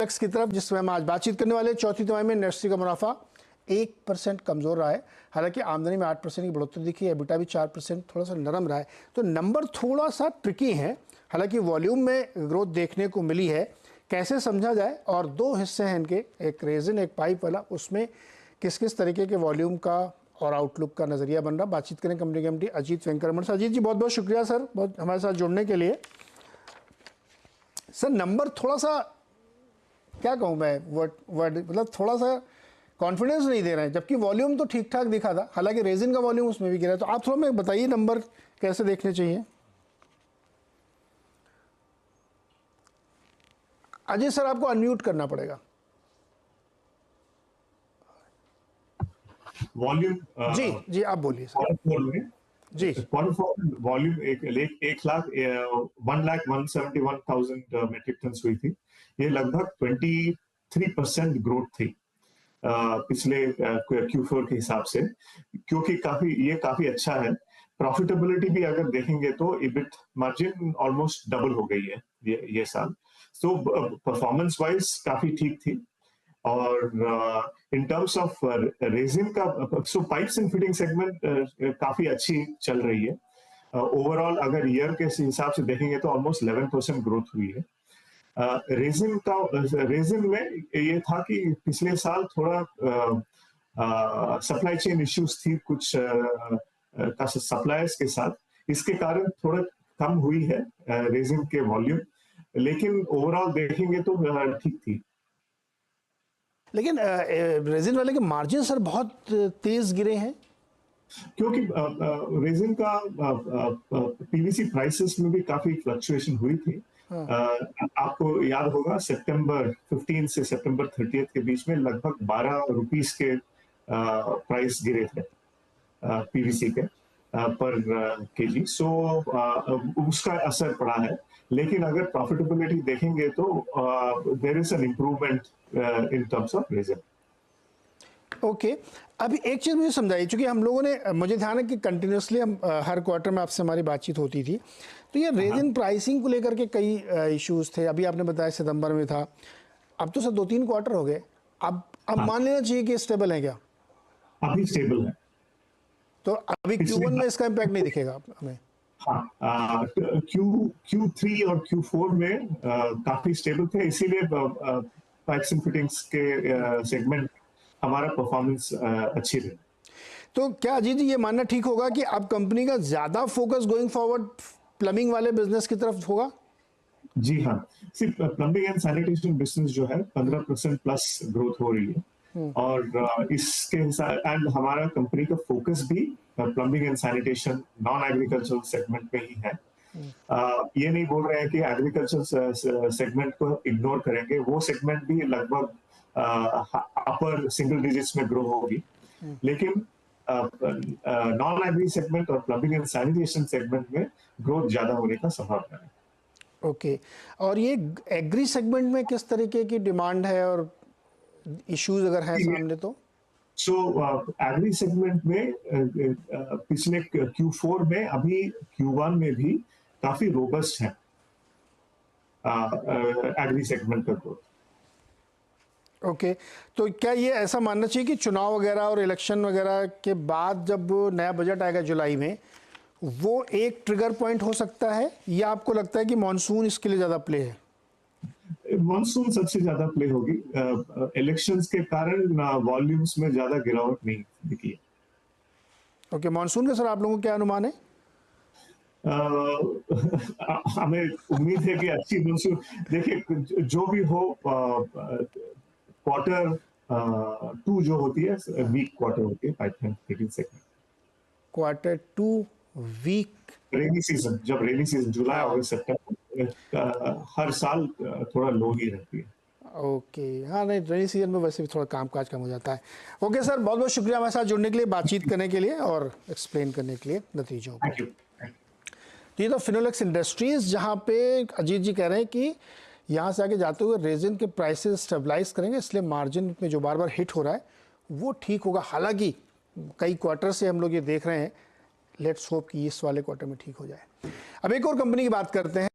फिनोलेक्स की तरफ जिसमें हम आज बातचीत करने वाले। चौथी तिमाही में इंडस्ट्री का मुनाफा 1% कमज़ोर रहा है, हालांकि आमदनी में 8% की बढ़ोतरी दिखी है, एबिटा भी 4% थोड़ा सा नरम रहा है। तो नंबर थोड़ा सा ट्रिकी है, हालांकि वॉल्यूम में ग्रोथ देखने को मिली है। कैसे समझा जाए, और दो हिस्से हैं इनके, एक रेजिन एक पाइप वाला, उसमें किस किस तरीके के वॉल्यूम का और आउटलुक का नज़रिया बन रहा। बातचीत करें कंपनी के एमडी अजीत वेंकटरमण से। अजीत जी बहुत बहुत शुक्रिया सर, बहुत हमारे साथ जुड़ने के लिए। सर नंबर थोड़ा सा क्या कहूँ मैं, वर्ड मतलब थोड़ा सा कॉन्फिडेंस नहीं दे रहे हैं, जबकि वॉल्यूम तो ठीक ठाक दिखा था, हालांकि रेजिन का वॉल्यूम उसमें भी गिरा है। तो आप थोड़ा मैं बताइए नंबर कैसे देखने चाहिए। अजय सर आपको अनम्यूट करना पड़ेगा। वॉल्यूम जी जी आप बोलिए सर। जी वॉल्यूम 1,71,171,000 मेट्रिक टन हुई थी। ये लगभग 23% ग्रोथ थी पिछले Q4 के हिसाब से, क्योंकि ये काफी अच्छा है। प्रॉफिटेबिलिटी भी अगर देखेंगे तो इबिट मार्जिन ऑलमोस्ट डबल हो गई है ये साल। सो परफॉर्मेंस वाइज काफी ठीक थी। और इन टर्म्स ऑफ रेजिन का, सो पाइप्स एंड फिटिंग सेगमेंट काफी अच्छी चल रही है। ओवरऑल अगर ईयर के हिसाब से देखेंगे तो ऑलमोस्ट 11% ग्रोथ हुई है। रेजिन में ये था कि पिछले साल थोड़ा सप्लाई चेन इश्यूज थी कुछ सप्लायर्स के साथ, इसके कारण थोड़ा कम हुई है रेजिन के वॉल्यूम, लेकिन ओवरऑल देखेंगे तो ठीक थी। लेकिन रेजिन वाले के मार्जिन सर बहुत तेज गिरे हैं, क्योंकि रेजिन का पीवीसी प्राइसेस में भी काफी फ्लक्चुएशन हुई थी। आपको याद होगा सितंबर 15 से सितंबर 30 के बीच में लगभग 12 रुपीस के प्राइस गिरे थे पीवीसी के पर केजी। सो उसका असर पड़ा है, लेकिन अगर प्रॉफिटेबिलिटी देखेंगे तो there is an improvement in terms of resin. Okay अभी एक चीज़ मुझे समझाइए, क्योंकि हम लोगों ने, मुझे ध्यान है कि कंटिन्यूसली हम हर क्वार्टर में आपसे हमारी बातचीत होती थी, तो ये रेजिन प्राइसिंग को लेकर के कई इश्यूज थे। अभी आपने बताया सितंबर में था, अब तो सर 2-3 क्वार्टर हो गए, अब मान लेना चाहिए कि स्टेबल है क्या? अभी स्टेबल है, तो अभी Q1 में इसका इम्पैक्ट नहीं दिखेगा हमें? हाँ, Q3 और Q4 में काफी स्टेबल थे, इसीलिए पाइप्स एंड फिटिंग्स के सेगमेंट हमारा परफॉर्मेंस अच्छी रही। तो क्या अजीत जी ये मानना ठीक होगा कि अब कंपनी का ज्यादा फोकस गोइंग फॉरवर्ड प्लम्बिंग वाले बिजनेस की तरफ होगा? जी हाँ, सिर्फ प्लम्बिंग एंड सैनिटेशन बिजनेस जो है 15% प्लस ग्रोथ हो रही है, और इसके एंड हमारा कंपनी का फोकस भी plumbing and sanitation non agricultural segment में ही है। ये नहीं बोल रहे हैं कि एग्रीकल्चर सेगमेंट को इग्नोर करेंगे, वो सेगमेंट भी लगभग अपर सिंगल डिजिट्स में ग्रो होगी, लेकिन नॉन एग्री सेगमेंट और प्लम्बिंग एंड सैनिटेशन सेगमेंट में ग्रोथ ज्यादा होने का संभावना है। ओके और ये एग्री सेगमेंट में किस तरीके की डिमांड है और इश्यूज अगर है सामने तो? सो एग्री सेगमेंट में पिछले Q4 में, अभी Q1 में भी काफी रोबस्ट है एग्री सेगमेंट का ग्रोथ। ओके तो क्या ये ऐसा मानना चाहिए कि चुनाव वगैरह और इलेक्शन वगैरह के बाद जब नया बजट आएगा जुलाई में, वो एक ट्रिगर पॉइंट हो सकता है, या आपको लगता है कि मॉनसून इसके लिए ज़्यादा प्ले है? मॉनसून सबसे ज्यादा प्ले होगी, इलेक्शंस के कारण वॉल्यूम्स में ज्यादा गिरावट नहीं दिखी है। ओके मॉनसून का सर आप लोगों को क्या अनुमान है? हमें उम्मीद है कि अच्छी मॉनसून, देखिए जो भी हो, क्वार्टर 2 जो होती है वीक क्वार्टर होती है pipe and fitting segment. Quarter 2 weak, rainy season, जब रेनी सीजन जुलाई अगस्त सितंबर हर साल थोड़ा लो ही रहती है। ओके हाँ नहीं, रेनी सीजन में वैसे भी थोड़ा कामकाज कम हो जाता है। ओके सर बहुत बहुत शुक्रिया हमारे साथ जुड़ने के लिए, बातचीत करने के लिए और एक्सप्लेन करने के लिए नतीजों को। Thank you. तो ये तो फिनोलेक्स इंडस्ट्रीज, जहाँ पे अजीत जी कह रहे हैं कि यहाँ से आगे जाते हुए रेजिन के प्राइसेस स्टेबलाइज करेंगे, इसलिए मार्जिन में जो बार बार हिट हो रहा है वो ठीक होगा। हालांकि कई क्वार्टर से हम लोग ये देख रहे हैं, लेट्स होप कि इस वाले क्वार्टर में ठीक हो जाए। अब एक और कंपनी की बात करते हैं।